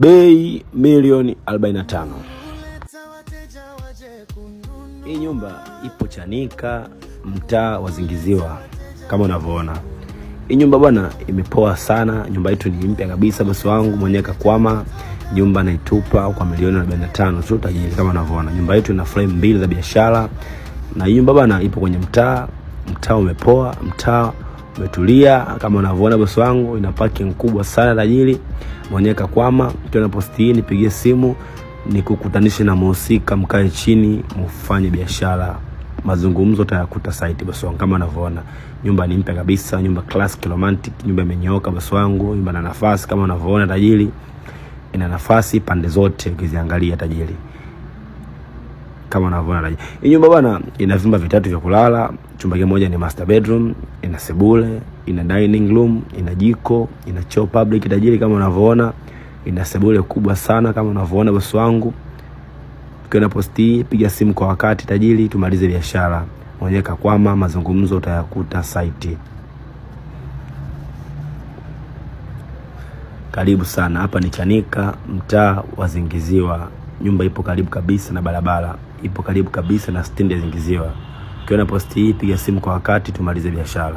Bei milioni 45. Hii nyumba ipo Chanika, mtaa wa Zingiziwa kama unavyoona. Hii nyumba bwana imepoa sana. Nyumba yetu ni mpya kabisa, bosi wangu mwenyewe kakwama. Nyumba naitupa kwa milioni 45 tu tajiri kama unavyoona. Nyumba yetu ina frame 2 za biashara. Na hii nyumba bwana ipo kwenye mtaa umepoa, mtaa umetulia kama unavyoona bosi wangu. Ina parking kubwa sana tajiri mwenyewe kakwama. Ukiona posti hii nipigie simu nikukutanishe na mhusika, mkae chini mfanye biashara. Mazungumzo utayakuta site bosi wangu kama unavyoona. Nyumba ni mpya kabisa, nyumba classic romantic, nyumba imenyooka bosi wangu. Nyumba na nafasi kama unavyoona tajiri. Ina nafasi pande zote ukiziangalia tajiri. Kama unavyoona tajiri. Hii nyumba bwana ina vyumba 3 vya kulala. Chumba kimoja ni master bedroom, ina sebule, ina dining room, ina jiko, ina choo public tajiri kama unavyoona. Ina sebule kubwa sana kama unavyoona bosi wangu. Ukiona posti piga simu kwa wakati tajiri, tumalize biashara. Mwenyewe kakwama, mazungumzo utayakuta site. Karibu sana. Hapa ni Chanika, mtaa wa Zingiziwa. Nyumba ipo karibu kabisa na barabara. Ipo karibu kabisa na stendi ya Zingiziwa. Ukiona posti hii piga simu kwa wakati, tumalize biashara.